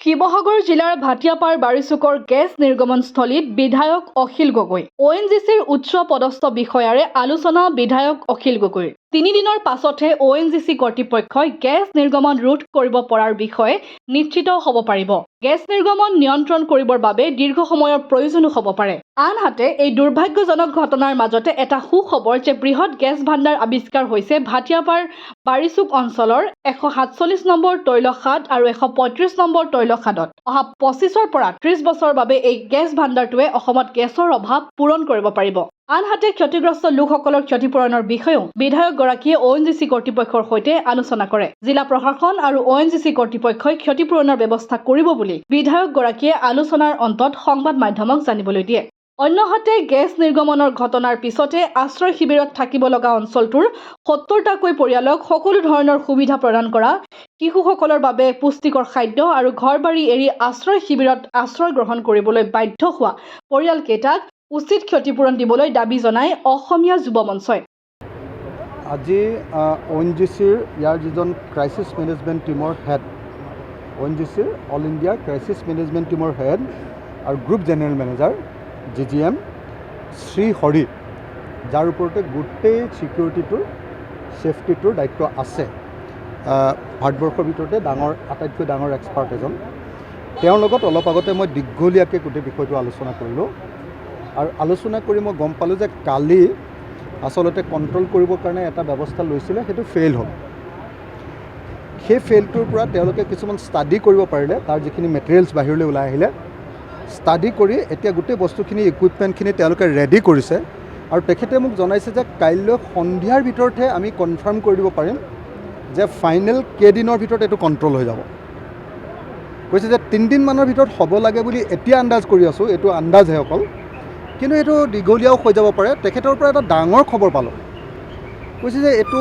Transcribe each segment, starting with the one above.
শিৱসাগৰ জিলাৰ ভাটিয়াপাৰ বাৰিচুকৰ গেছ নিৰ্গমনস্থলীত বিধায়ক অখিল গগৈ ONGCৰ উচ্চ পদস্থ বিষয়াৰে আলোচনা বিধায়ক অখিল গগৈৰ 3 দিনৰ পাছতহে ONGC কৰ্তৃপক্ষই গেছ নিৰ্গমন ৰোধ কৰিব পৰাৰ বিষয়ে নিশ্চিত হ'ব পাৰিব। গেছ নিৰ্গমন নিয়ন্ত্ৰণ কৰিবৰ বাবে দীৰ্ঘ সময়ৰ প্ৰয়োজনো হ'ব পাৰে। আনহাতে এই দুৰ্ভাগ্যজনক ঘটনাৰ মাজতে এটা সুখবৰ যে বৃহৎ গেছ ভাণ্ডাৰ আৱিষ্কাৰ হৈছে ভাটিয়াপাৰ বাৰিচুক অঞ্চলৰ 147 নম্বৰ তৈলখাদ আৰু 135 নম্বৰ তৈলখাদত। অহা 25ৰ পৰা 30 বছৰৰ বাবে এই গেছ ভাণ্ডাৰটোৱে অসমত গেছৰ অভাৱ পূৰণ কৰিব পাৰিব। আনহাতে ক্ষতিগ্ৰস্ত লোকসকলৰ ক্ষতিপূৰণৰ বিষয়েও বিধায়কগৰাকীয়ে ONGC কৰ্তৃপক্ষৰ সৈতে আলোচনা কৰে। জিলা প্ৰশাসন আৰু ONGC কৰ্তৃপক্ষই ক্ষতিপূৰণৰ ব্যৱস্থা কৰিব বুলি বিধায়কগৰাকীয়ে আলোচনাৰ অন্তত সংবাদ মাধ্যমক জানিবলৈ দিয়ে। অন্যহাতে গেছ নিৰ্গমনৰ ঘটনাৰ পিছতে আশ্ৰয় শিবিৰত থাকিব লগা অঞ্চলটোৰ 70টাকৈ পৰিয়ালক সকলো ধৰণৰ সুবিধা প্ৰদান কৰা, শিশুসকলৰ বাবে পুষ্টিকৰ খাদ্য আৰু ঘৰ-বাৰী এৰি আশ্ৰয় শিবিৰত আশ্ৰয় গ্ৰহণ কৰিবলৈ বাধ্য হোৱা পৰিয়ালকেইটাক উচিত ক্ষতিপূৰণ দিবলৈ দাবী জনায় অসমীয়া যুৱ মঞ্চই। আজি ONGCৰ ইয়াৰ যিজন ক্ৰাইচিছ মেনেজমেণ্ট টিমৰ হেড, ONGCৰ অল ইণ্ডিয়া ক্ৰাইচিছ মেনেজমেণ্ট টিমৰ হেড আৰু group general manager GGM Shri Hari, যাৰ ওপৰতে গোটেই ছিকিউৰিটিটোৰ ছেফটিটোৰ দায়িত্ব আছে, ভাৰতবৰ্ষৰ ভিতৰতে আটাইতকৈ ডাঙৰ এক্সপাৰ্ট এজন। তেওঁৰ লগত অলপ আগতে মই দীঘলীয়াকৈ গোটেই বিষয়টো আলোচনা কৰিলোঁ আৰু আলোচনা কৰি মই গম পালোঁ যে কালি আচলতে কণ্ট্ৰল কৰিবৰ কাৰণে এটা ব্যৱস্থা লৈছিলে, সেইটো ফেইল হ'ল। সেই ফেইলটোৰ পৰা তেওঁলোকে কিছুমান ষ্টাডি কৰিব পাৰিলে, তাৰ যিখিনি মেটেৰিয়েলছ বাহিৰলৈ ওলাই আহিলে, ষ্টাডি কৰি এতিয়া গোটেই বস্তুখিনি ইকুইপমেণ্টখিনি তেওঁলোকে ৰেডি কৰিছে আৰু তেখেতে মোক জনাইছে যে কাইলৈ সন্ধিয়াৰ ভিতৰতহে আমি কনফাৰ্ম কৰি দিব পাৰিম যে ফাইনেল কেইদিনৰ ভিতৰত এইটো কণ্ট্ৰল হৈ যাব। কৈছে যে 3 দিনমানৰ ভিতৰত হ'ব লাগে বুলি এতিয়া আন্দাজ কৰি আছোঁ, এইটো আন্দাজহে অকল, কিন্তু এইটো দীঘলীয়াও হৈ যাব পাৰে। তেখেতৰ পৰা এটা ডাঙৰ খবৰ পালোঁ, কৈছে যে এইটো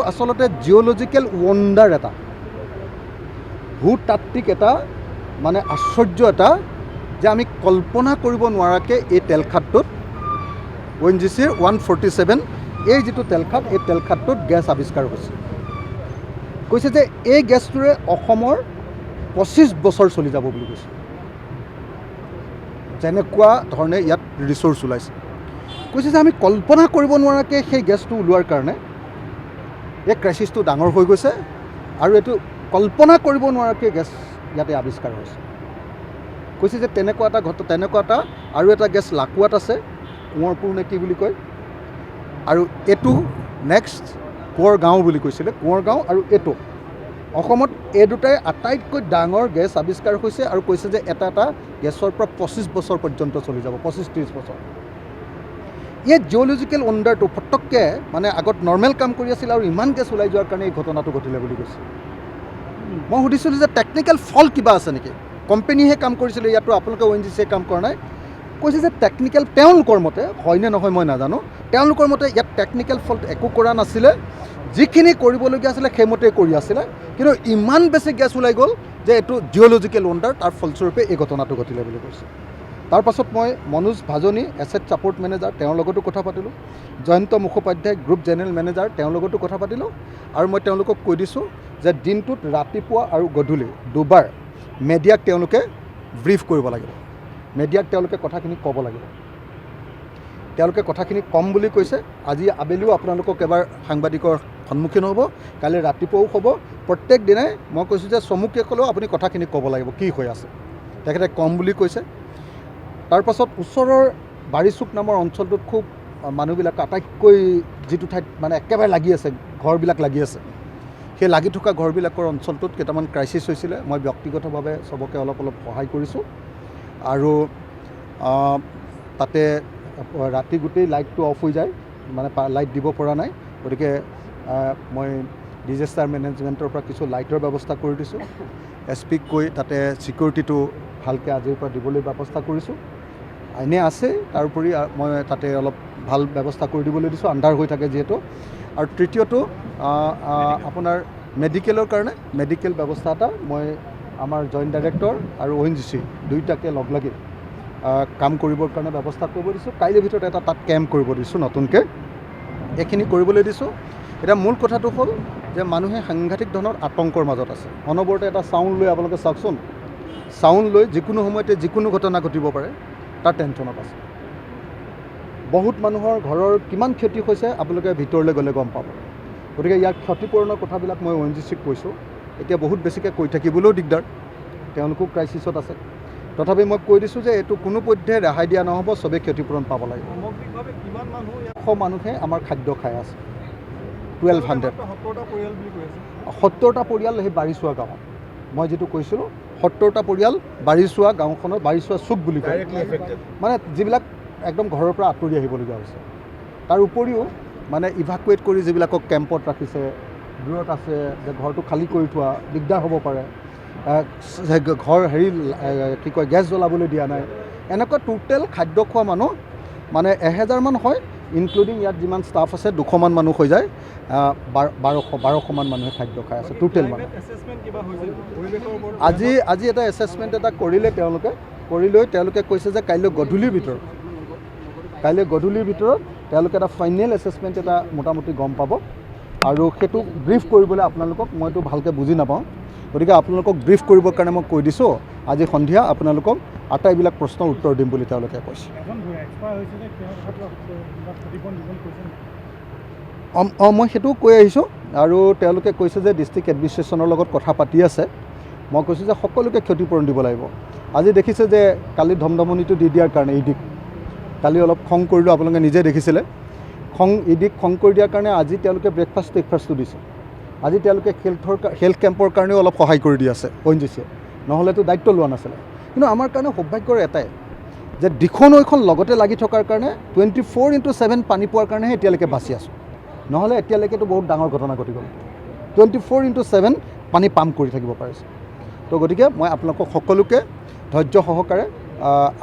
আচলতে জিঅ'লজিকেল ৱণ্ডাৰ এটা, ভূতাত্ত্বিক এটা মানে আশ্চৰ্য এটা, যে আমি কল্পনা কৰিব নোৱাৰাকৈ এই তেলখাদটোত ONGCৰ 147 এই যিটো তেলখাদ, এই তেলখাদটোত গেছ আৱিষ্কাৰ হৈছে। কৈছে যে এই গেছটোৰে অসমৰ 25 বছৰ চলি যাব বুলি কৈছে, যেনেকুৱা ধৰণে ইয়াত ৰিচোৰ্চ ওলাইছে। কৈছে যে আমি কল্পনা কৰিব নোৱাৰাকৈ সেই গেছটো ওলোৱাৰ কাৰণে এই ক্ৰাইচিছটো ডাঙৰ হৈ গৈছে আৰু এইটো কল্পনা কৰিব নোৱাৰাকৈ গেছ ইয়াতে আৱিষ্কাৰ হৈছে। কৈছে যে তেনেকুৱা এটা আৰু এটা গেছ লাকুৱাত আছে, কোঁৱৰপুৰ নে কি বুলি কয়, আৰু এইটো নেক্সট কোঁৱৰ গাঁও বুলি কৈছিলে, কোঁৱৰ গাঁও আৰু এইটো অসমত এই দুটাই আটাইতকৈ ডাঙৰ গেছ আৱিষ্কাৰ হৈছে আৰু কৈছে যে এটা গেছৰ পৰা 25 বছৰ পৰ্যন্ত চলি যাব, 25-30 বছৰ। এই জিঅ'লজিকেল ৱণ্ডাৰটো ফটককৈ মানে আগত নৰ্মেল কাম কৰি আছিল আৰু ইমান গেছ ওলাই যোৱাৰ কাৰণে এই ঘটনাটো ঘটিলে বুলি কৈছে। মই সুধিছিলোঁ যে টেকনিকেল ফল্ট কিবা আছে নেকি, কোম্পানীহে কাম কৰিছিলে, ইয়াতো আপোনালোকে ONGCয়ে কাম কৰা নাই। কৈছে যে টেকনিকেল, তেওঁলোকৰ মতে, হয়নে নহয় মই নাজানো, তেওঁলোকৰ মতে ইয়াত টেকনিকেল ফল্ট একো কৰা নাছিলে, যিখিনি কৰিবলগীয়া আছিলে সেইমতেই কৰি আছিলে, কিন্তু ইমান বেছি গেছ ওলাই গ'ল যে এইটো জিঅ'লজিকেল ৱণ্ডাৰ, তাৰ ফলস্বৰূপে এই ঘটনাটো ঘটিলে বুলি কৈছে। তাৰ পাছত মই মনোজ ভাজনী, এছেট ছাপৰ্ট মেনেজাৰ, তেওঁৰ লগতো কথা পাতিলোঁ, Jayanta Mukhopadhyay, group general manager, তেওঁৰ লগতো কথা পাতিলোঁ আৰু মই তেওঁলোকক কৈ দিছোঁ যে দিনটোত ৰাতিপুৱা আৰু গধূলি দুবাৰ মেডিয়াক তেওঁলোকে ব্ৰিফ কৰিব লাগিব, মেডিয়াক তেওঁলোকে কথাখিনি ক'ব লাগিব। তেওঁলোকে কথাখিনি ক'ম বুলি কৈছে। আজি আবেলিও আপোনালোকক এবাৰ সাংবাদিকৰ সন্মুখীন হ'ব, কালি ৰাতিপুৱাও হ'ব, প্ৰত্যেক দিনাই মই কৈছোঁ যে চমুকৈ ক'লেও আপুনি কথাখিনি ক'ব লাগিব, কি হৈ আছে। তেখেতে ক'ম বুলি কৈছে। তাৰপাছত ওচৰৰ বাৰিচুক নামৰ অঞ্চলটোত খুব মানুহবিলাক আটাইতকৈ যিটো ঠাইত মানে একেবাৰে লাগি আছে, ঘৰবিলাক লাগি আছে, সেই লাগি থকা ঘৰবিলাকৰ অঞ্চলটোত কেইটামান ক্ৰাইচিছ হৈছিলে। মই ব্যক্তিগতভাৱে চবকে অলপ সহায় কৰিছোঁ আৰু তাতে ৰাতি গোটেই লাইটটো অফ হৈ যায়, মানে লাইট দিব পৰা নাই, গতিকে মই ডিজাষ্টাৰ মেনেজমেণ্টৰ পৰা কিছু লাইটৰ ব্যৱস্থা কৰি দিছোঁ। SPক কৈ তাতে ছিকিউৰিটিটো ভালকৈ আজিৰ পৰা দিবলৈ ব্যৱস্থা কৰিছোঁ। এনে আছে, তাৰোপৰি মই তাতে অলপ ভাল ব্যৱস্থা কৰি দিবলৈ দিছোঁ, আন্ধাৰ হৈ থাকে যিহেতু। আৰু তৃতীয়টো আপোনাৰ মেডিকেলৰ কাৰণে মেডিকেল ব্যৱস্থা এটা মই আমাৰ জইণ্ট ডাইৰেক্টৰ আৰু ONGC দুয়োটাকে লগ লাগি কাম কৰিবৰ কাৰণে ব্যৱস্থা কৰিব দিছোঁ। কাইলৈৰ ভিতৰত এটা তাত কেম্প কৰিব দিছোঁ নতুনকৈ, এইখিনি কৰিবলৈ দিছোঁ। এতিয়া মূল কথাটো হ'ল যে মানুহে সাংঘাতিক ধৰণৰ আতংকৰ মাজত আছে। অনবৰতে এটা চাউণ্ড লৈ আপোনালোকে চাওকচোন, চাউণ্ড লৈ যিকোনো সময়তে যিকোনো ঘটনা ঘটিব পাৰে তাৰ টেনশ্যনত আছে। বহুত মানুহৰ ঘৰৰ কিমান ক্ষতি হৈছে আপোনালোকে ভিতৰলৈ গ'লে গম পাব। গতিকে ইয়াৰ ক্ষতিপূৰণৰ কথাবিলাক মই ONGC-ক কৈছোঁ। এতিয়া বহুত বেছিকৈ কৈ থাকিবলৈও দিগদাৰ, তেওঁলোকো ক্ৰাইচিছত আছে। তথাপি মই কৈ দিছোঁ যে এইটো কোনোপধ্যে ৰেহাই দিয়া নহ'ব, চবেই ক্ষতিপূৰণ পাব লাগিব। সামগ্ৰিকভাৱে কিমান মানুহ 100 মানুহে আমাৰ খাদ্য খাই আছে। 1200 70টা পৰিয়াল বুলি কৈ আছে। 70টা পৰিয়াল সেই বাৰীচোৱা গাঁৱত, মই যিটো কৈছিলোঁ 70টা পৰিয়াল বাৰীচোৱা গাঁওখনত, বাৰীচোৱা চুক বুলি কয়, মানে যিবিলাক একদম ঘৰৰ পৰা আঁতৰি আহিবলগীয়া হৈছে। তাৰ উপৰিও মানে ইভাকুৱেট কৰি যিবিলাকক কেম্পত ৰাখিছে, দূৰত আছে, যে ঘৰটো খালী কৰি থোৱা, দিগদাৰ হ'ব পাৰে, ঘৰ কি কয় গেছ জ্বলাবলৈ দিয়া নাই, এনেকুৱা টোটেল খাদ্য খোৱা মানুহ মানে 1000মান হয়, ইনক্লুডিং ইয়াত যিমান ষ্টাফ আছে 200মান মানুহ হৈ যায়। 1200মান মানুহে খাদ্য খাই আছে টোটেল মানুহ। আজি এটা এছেছমেণ্ট এটা কৰিলে তেওঁলোকে কৈছে যে কাইলৈ গধূলিৰ ভিতৰত তেওঁলোকে এটা ফাইনেল এছেছমেণ্ট এটা মোটামুটি গম পাব, আৰু সেইটো ব্ৰিফ কৰিবলৈ আপোনালোকক মইতো ভালকৈ বুজি নাপাওঁ, গতিকে আপোনালোকক ব্ৰিফ কৰিবৰ কাৰণে মই কৈ দিছোঁ আজি সন্ধিয়া আপোনালোকক আটাইবিলাক প্ৰশ্নৰ উত্তৰ দিম বুলি তেওঁলোকে কৈছে। মই সেইটোও কৈ আহিছোঁ, আৰু তেওঁলোকে কৈছে যে ডিষ্ট্ৰিক্ট এডমিনিষ্ট্ৰেশ্যনৰ লগত কথা পাতি আছে। মই কৈছোঁ যে সকলোকে ক্ষতিপূৰণ দিব লাগিব। আজি দেখিছে যে কালি ধমধমনিটো দি দিয়াৰ কাৰণে ইডিক কালি অলপ খং কৰিলোঁ, আপোনালোকে নিজে দেখিছিলে। ইডিক খং কৰি দিয়াৰ কাৰণে আজি তেওঁলোকে ব্ৰেকফাষ্টটো দিছে। আজি তেওঁলোকে হেল্থ কেম্পৰ কাৰণেও অলপ সহায় কৰি দি আছে ONGC-য়ে, নহ'লেতো দায়িত্ব লোৱা নাছিলে। কিন্তু আমাৰ কাৰণে সৌভাগ্যৰ এটাই যে দিখৌ নৈখন লগতে লাগি থকাৰ কাৰণে 24/7 পানী পোৱাৰ কাৰণেহে এতিয়ালৈকে বাচি আছোঁ, নহ'লে এতিয়ালৈকেতো বহুত ডাঙৰ ঘটনা ঘটি গ'ল। 24/7 পানী পাম্প কৰি থাকিব পাৰিছে। তো গতিকে মই আপোনালোকক সকলোকে ধৈৰ্য সহকাৰে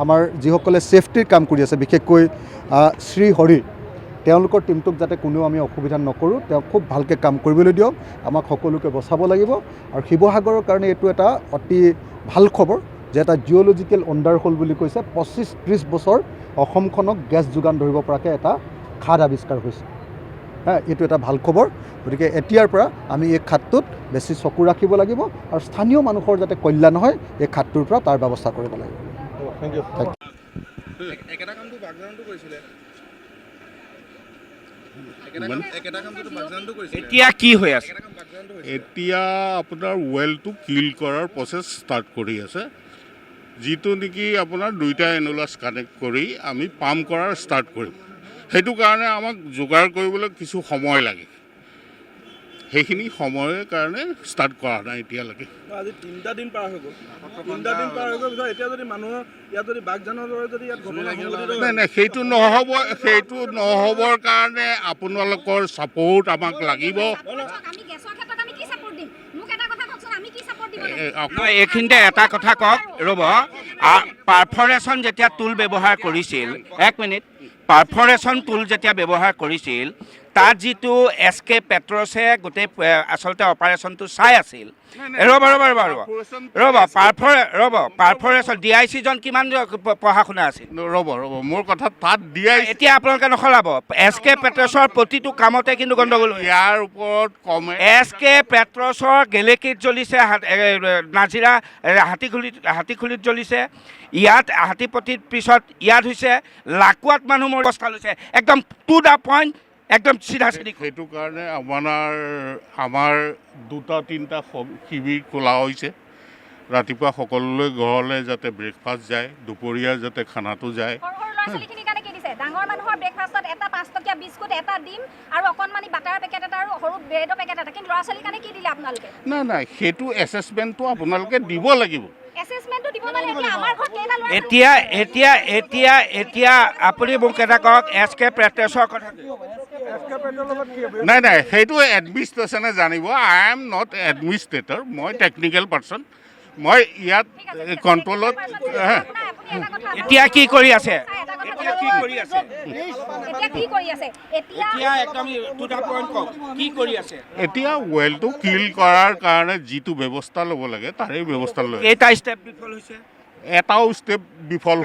আমাৰ যিসকলে ছেফটিৰ কাম কৰি আছে, বিশেষকৈ শ্ৰী হৰি, তেওঁলোকৰ টীমটোক যাতে কোনেও আমি অসুবিধা নকৰোঁ, তেওঁ খুব ভালকৈ কাম কৰিবলৈ দিয়ক। আমাক সকলোকে বচাব লাগিব। আৰু শিৱসাগৰৰ কাৰণে এইটো এটা অতি ভাল খবৰ যে এটা জিঅ'লজিকেল অণ্ডাৰ হোল বুলি কৈছে, 25-30 বছৰ অসমখনক গেছ যোগান ধৰিব পৰাকৈ এটা খাদ আৱিষ্কাৰ হৈছে। এইটো এটা ভাল খবৰ। গতিকে এতিয়াৰ পৰা আমি এই খাদটোত বেছি চকু ৰাখিব লাগিব, আৰু স্থানীয় মানুহৰ যাতে কল্যাণ হয় এই খাদটোৰ পৰা তাৰ ব্যৱস্থা কৰিব লাগিব। Thank you. একেটা কামটো বাগজানতো কৰিছিলে। এতিয়া কি হৈ আছে? এতিয়া আপোনাৰ ৱেলটো কিল কৰাৰ প্ৰচেছ ষ্টাৰ্ট কৰি আছে, যিটো নেকি আপোনাৰ 2টা এনুলাছ কানেক্ট কৰি আমি পাম্প কৰাৰ ষ্টাৰ্ট কৰিম। সেইটো কাৰণে আমাক যোগাৰ কৰিবলৈ কিছু সময় লাগে, সেইখিনি সময়ৰ কাৰণে ষ্টাৰ্ট কৰা নাই এতিয়ালৈকে। আজি 3টা দিন পাৰ হৈ গ'ল। 3টা দিন পাৰ হৈ গ'ল পিছত এতিয়া যদি মানুহৰ ইয়াত যদি বাগজানৰ দৰে যদি ইয়াত ঘটনা সংঘটিত হয়, নাই সেইটো নহ'বৰ কাৰণে আপোনালোকৰ ছাপোৰ্ট আমাক লাগিব। এইখিনিতে এটা কথা কওক, ৰ'ব। পাৰফৰেশ্যন যেতিয়া টুল ব্যৱহাৰ কৰিছিল, 1 মিনিট, পাৰফৰেশ্যন টুল যেতিয়া ব্যৱহাৰ কৰিছিল, তাত যিটো SK পেট্ৰছে গোটেই আচলতে অপাৰেশ্যনটো চাই আছিল। পাৰফৰেশ্যন DIC জন কিমান পঢ়া শুনা আছিল? ৰ'ব মোৰ কথা তাত দিয়াই। এতিয়া আপোনালোকে নসলাব। SK পেট্ৰছৰ প্ৰতিটো কামতে কিন্তু গণ্ডগোল। ইয়াৰ ওপৰত কমে SK পেট্ৰছৰ গেলেকীত জ্বলিছে, নাজিৰা হাতীখুলিত জ্বলিছে, ইয়াত হাতীপতিৰ পিছত ইয়াত হৈছে, লাকুৱাত মানুহ মোৰ অৱস্থা লৈছে। একদম টু দ্য পইণ্ট, একদম চিধা চিধি। সেইটো কাৰণে আমাৰ 2-3টা শিবিৰ খোলা হৈছে। ৰাতিপুৱা সকলোলৈ ঘৰলৈ যাতে ব্ৰেকফাষ্ট যায়, দুপৰীয়া যাতে খানাটো যায়। ডাঙৰ মানুহৰ ব্ৰেকফাষ্টত এটা 5 টকীয়া বিস্কুট, এটা ডিম আৰু অকণমানি বাটাৰৰ পেকেট এটা আৰু সৰু ব্ৰেডৰ পেকেট এটা, কিন্তু ল'ৰা ছোৱালীৰ কাৰণে কি দিলে আপোনালোকে? নাই সেইটো এছেছমেণ্টটো আপোনালোকে দিব লাগিব। এতিয়া আপুনি মোক এটা কওক, SK পেট্ৰছৰ কথা। নাই সেইটো এডমিনিষ্ট্ৰেশ্যনে জানিব। আই এম নট এডমিনিষ্ট্ৰেটৰ, মই টেকনিকেল পাৰ্চন। মই ইয়াত কণ্ট্ৰলত। এতিয়া কি কৰি আছে? এতিয়া ৱেলটো কিল কৰাৰ কাৰণে যিটো ব্যৱস্থা ল'ব লাগে তাৰে ব্যৱস্থা লয়। এটা ষ্টেপ বিফল হৈছে, এটাও ষ্টেপ বিফল।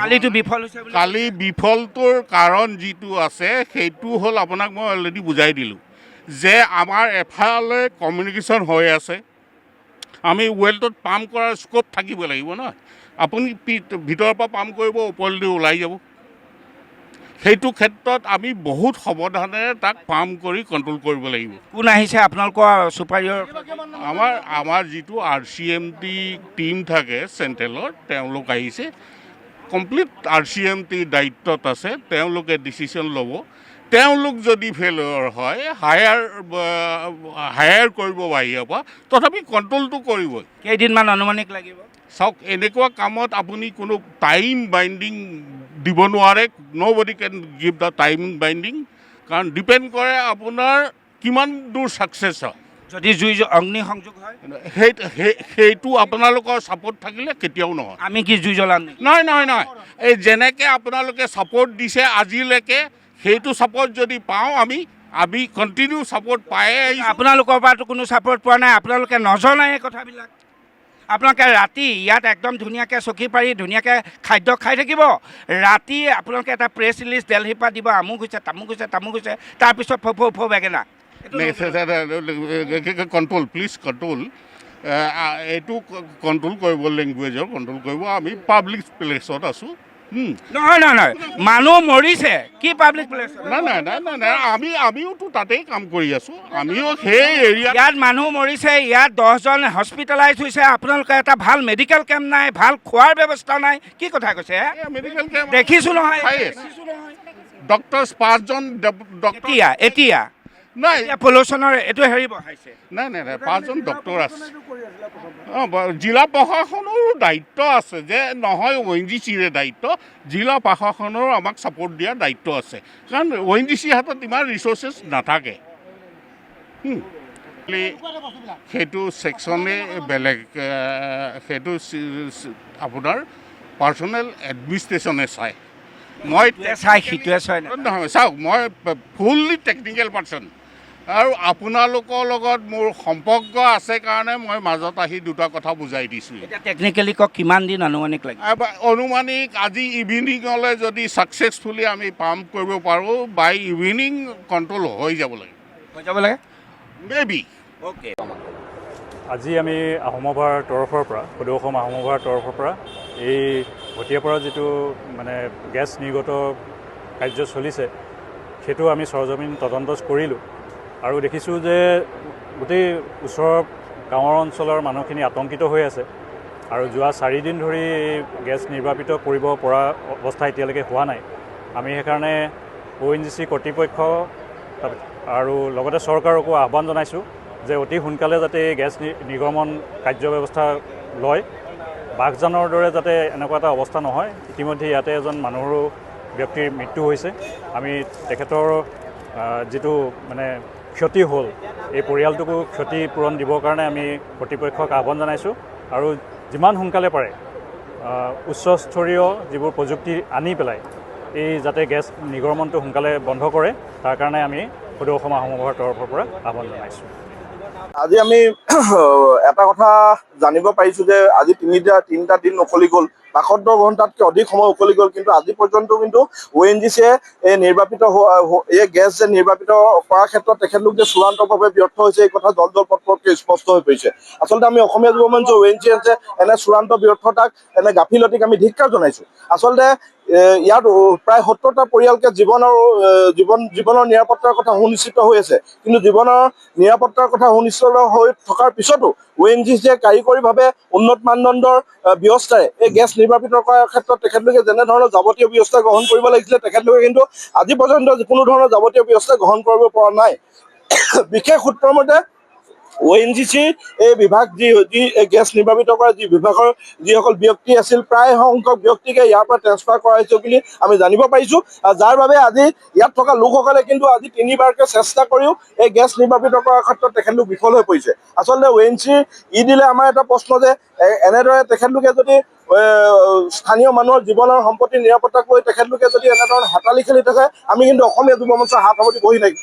কালি বিফলটোৰ কাৰণ যিটো আছে সেইটো হ'ল, আপোনাক মই অলৰেডি বুজাই দিলোঁ যে আমাৰ এফালে কমিউনিকেশ্যন হৈ আছে আমি ৱেলটোত পাম্প কৰাৰ স্ক'প থাকিব লাগিব নহয়। আপুনি ভিতৰৰ পৰা পাম্প কৰিব, ওপৰলৈ ওলাই যাব। সেইটো ক্ষেত্ৰত আমি বহুত সাৱধানেৰে তাক পাম্প কৰি কণ্ট্ৰল কৰিব লাগিব। কোন আহিছে আপোনালোকৰ ছুপাৰিয়ৰ? আমাৰ যিটো RCMT টীম থাকে চেণ্ট্ৰেলৰ, তেওঁলোক আহিছে। কমপ্লিট RCMT দায়িত্বত আছে, তেওঁলোকে ডিচিশ্যন ল'ব। তেওঁলোক যদি ফেইলিয়ৰ হয় হায়াৰ কৰিব বাহিৰৰ পৰা, তথাপি কণ্ট্ৰলটো কৰিবই। কেইদিনমান আনুমানিক লাগিব? চাওক, এনেকুৱা কামত আপুনি কোনো টাইম বাইণ্ডিং দিব নোৱাৰে। ন'বডি কেন গিভ দ্য টাইম বাইণ্ডিং, কাৰণ ডিপেণ্ড কৰে আপোনাৰ কিমান দূৰ ছাকচেছ হয়। যদি অগ্নি সংযোগ হয় সেইটো আপোনালোকৰ ছাপোৰ্ট থাকিলে কেতিয়াও নহয়। আমি কি জুই জ্বলাম নেকি? নহয়। এই যেনেকৈ আপোনালোকে ছাপোৰ্ট দিছে আজিলৈকে, সেইটো ছাপোৰ্ট যদি পাওঁ আমি কণ্টিনিউ ছাপোৰ্ট পায়ে আহিছোঁ। আপোনালোকৰ পৰাতো কোনো ছাপোৰ্ট পোৱা নাই, আপোনালোকে নজনাই এই কথাবিলাক। আপোনালোকে ৰাতি ইয়াত একদম ধুনীয়াকৈ চকী পাৰি ধুনীয়াকৈ খাদ্য খাই থাকিব। ৰাতি আপোনালোকে এটা প্ৰেছ ৰিলিজ দেলহিৰ পৰা দিব, আমুক হৈছে তামুক হৈছে, তাৰপিছত ফ বেগেনা। Control, please control. এইটো কণ্ট্ৰল কৰিব, লেংগুৱেজৰ কণ্ট্ৰল কৰিব। আমি পাব্লিক প্লেচত আছোঁ। নহয়, মানুহ মৰিছে, কি পাব্লিক প্লেচ? নাই, আমিওতো তাতেই কাম কৰি আছোঁ। আমিও সেই এৰিয়াত ইয়াত মানুহ মৰিছে, ইয়াত 10জন হস্পিটেলাইজ হৈছে। আপোনালোকে এটা ভাল মেডিকেল কেম্প নাই, ভাল খোৱাৰ ব্যৱস্থা নাই, কি কথা কৈছে? মেডিকেল কেম্প দেখিছোঁ নহয়। ডক্টৰ 5জন এতিয়া নাই, পলিউশ্যনৰ এইটো হেৰি বঢ়াইছে। নাই 5জন ডক্টৰ আছে। জিলা প্ৰশাসনৰো দায়িত্ব আছে যে নহয়, ONGCৰে দায়িত্ব। জিলা প্ৰশাসনৰো আমাক ছাপোৰ্ট দিয়াৰ দায়িত্ব আছে, কাৰণ ONGCৰ হাতত ইমান ৰিচৰ্চেছ নাথাকে। সেইটো ছেকশ্যনে বেলেগ, সেইটো আপোনাৰ পাৰ্চনেল এডমিনিষ্ট্ৰেশ্যনে চায়। মই সিটোৱে চাই নহয়, চাওক, মই ফুল্লি টেকনিকেল পাৰ্চন, আৰু আপোনালোকৰ লগত মোৰ সম্পৰ্ক আছে কাৰণে মই মাজত আহি দুটা কথা বুজাই দিছোঁ। এতিয়া টেকনিকেলি কওক, কিমান দিন আনুমানিক লাগে? অনুমানিক আজি ইভিনিঙলৈ যদি ছাকচেছফুলি আমি পাম্প কৰিব পাৰোঁ, বাই ইভিনিং কণ্ট্ৰল হৈ যাব লাগে। মেবি। অ'কে। আজি আমি আহোমসভাৰ তৰফৰ পৰা, সদৌ অসম আহোমসভাৰ তৰফৰ পৰা এই ভটিয়াপাৰা যিটো মানে গেছ নিৰ্গত কাৰ্য চলিছে, সেইটো আমি সৰজমিন তদন্ত কৰিলোঁ আৰু দেখিছোঁ যে গোটেই ওচৰৰ গাঁৱৰ অঞ্চলৰ মানুহখিনি আতংকিত হৈ আছে। আৰু যোৱা 4 দিন ধৰি এই গেছ নিৰ্বাপিত কৰিব পৰা অৱস্থা এতিয়ালৈকে হোৱা নাই। আমি সেইকাৰণে ONGC কৰ্তৃপক্ষ আৰু লগতে চৰকাৰকো আহ্বান জনাইছোঁ যে অতি সোনকালে যাতে গেছ নিৰ্গমন কাৰ্যব্যৱস্থা লয়, বাঘজানৰ দৰে যাতে এনেকুৱা এটা অৱস্থা নহয়। ইতিমধ্যে ইয়াতে এজন মানুহৰো ব্যক্তিৰ মৃত্যু হৈছে। আমি তেখেতৰ যিটো মানে ক্ষতি হ'ল, এই পৰিয়ালটোকো ক্ষতিপূৰণ দিবৰ কাৰণে আমি কৰ্তৃপক্ষক আহ্বান জনাইছোঁ আৰু যিমান সোনকালে পাৰে উচ্চস্তৰীয় যিবোৰ প্ৰযুক্তি আনি পেলাই এই যাতে গেছ নিৰ্গমনটো সোনকালে বন্ধ কৰে, তাৰ কাৰণে আমি সদৌ অসম আহোমসভাৰ তৰফৰ পৰা আহ্বান জনাইছোঁ। আজি আমি এটা কথা জানিব পাৰিছোঁ যে আজি তিনিটা দিন উকলি গ'ল, ৭২ ঘণ্টাতকৈ অধিক সময় উকলি গ'ল, কিন্তু আজি পৰ্যন্ত কিন্তু ONGCয়ে এই নিৰ্বাপিত এই গেছ যে নিৰ্বাপিত কৰাৰ ক্ষেত্ৰত তেখেতলোক যে চূড়ান্তভাৱে ব্যৰ্থ হৈছে, এই কথা জল-পটপটকৈ স্পষ্ট হৈ পৰিছে। আচলতে আমি অসমীয়া যুৱ মঞ্চ ONGCয়ে যে এনে চূড়ান্ত ব্যৰ্থতাক, এনে গাফিলতিক আমি ধিক্কাৰ জনাইছোঁ। আচলতে ইয়াত প্ৰায় ৭০টা পৰিয়ালকে জীৱনৰ নিৰাপত্তাৰ কথা সুনিশ্চিত হৈ আছে, কিন্তু জীৱনৰ নিৰাপত্তাৰ কথা সুনিশ্চিত হৈ থকাৰ পিছতো ONGCয়ে কাৰিকৰীভাৱে উন্নত মানদণ্ডৰ ব্যৱস্থাৰে এই গেছ নিৰ্বাপিত কৰাৰ ক্ষেত্ৰত তেখেতলোকে যেনেধৰণৰ যাৱতীয় ব্যৱস্থা গ্ৰহণ কৰিব লাগিছিলে, তেখেতলোকে কিন্তু আজি পৰ্যন্ত কোনো ধৰণৰ যাৱতীয় ব্যৱস্থা গ্ৰহণ কৰিব পৰা নাই। বিশেষ সূত্ৰৰ মতে ONGCৰ এই বিভাগ যি গেছ নিৰ্বাপিত কৰা যি বিভাগৰ যিসকল ব্যক্তি আছিল, প্ৰায় সংখ্যক ব্যক্তিকে ইয়াৰ পৰা ট্ৰেন্সফাৰ কৰা হৈছে বুলি আমি জানিব পাৰিছোঁ। যাৰ বাবে আজি ইয়াত থকা লোকসকলে কিন্তু আজি 3বাৰকৈ চেষ্টা কৰিও এই গেছ নিৰ্বাপিত কৰাৰ ক্ষেত্ৰত তেখেতলোক বিফল হৈ পৰিছে। আচলতে ONGCৰ দিলে আমাৰ এটা প্ৰশ্ন যে এনেদৰে তেখেতলোকে যদি স্থানীয় মানুহৰ জীৱনৰ সম্পত্তিৰ নিৰাপত্তাক লৈ তেখেতলোকে যদি এনেধৰণৰ হেতালি খেলি থাকে, আমি কিন্তু অসমীয়া যুৱ মঞ্চৰ হাত সাৱটি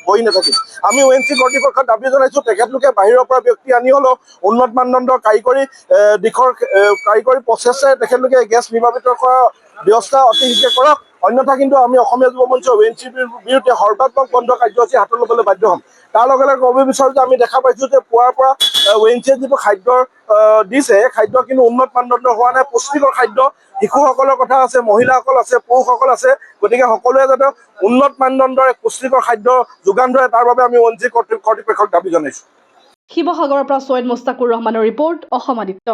বহি নাথাকিম। আমি ONGC কৰ্তৃপক্ষক দাবী জনাইছোঁ, তেখেতলোকে বাহিৰৰ পৰা ব্যক্তি আনি হ'লেও উন্নত মানদণ্ডৰ কাৰিকৰী প্ৰচেছেৰে তেখেতলোকে গেছ নিৰ্বাপিত কৰাৰ ব্যৱস্থা অতি শীঘ্ৰে কৰক। অন্যথা কিন্তু আমি অসমীয়া যুৱ মঞ্চ ONGCৰ বিৰুদ্ধে সৰ্বাত্মক বন্ধ কাৰ্যসূচী হাতত ল'বলৈ বাধ্য হ'ম। তাৰ লগে লগে ক'ব বিচাৰোঁ যে আমি দেখা পাইছোঁ যে পুৱাৰ পৰা ONGCয়ে যিটো খাদ্যৰ দিছে, খাদ্য কিন্তু উন্নত মানদণ্ডৰ হোৱা নাই, পুষ্টিকৰ খাদ্য। শিশুসকলৰ কথা আছে, মহিলাসকল আছে, পুৰুষসকল আছে, গতিকে সকলোৱে যাতে উন্নত মানদণ্ডৰ এক পুষ্টিকৰ খাদ্য যোগান ধৰে তাৰ বাবে আমি ONGC কৰ্তৃপক্ষক দাবী জনাইছোঁ। শিৱসাগৰৰ পৰা ছৈয়দ মুস্তাকুৰ ৰহমানৰ ৰিপৰ্ট, অসম আদিত্য।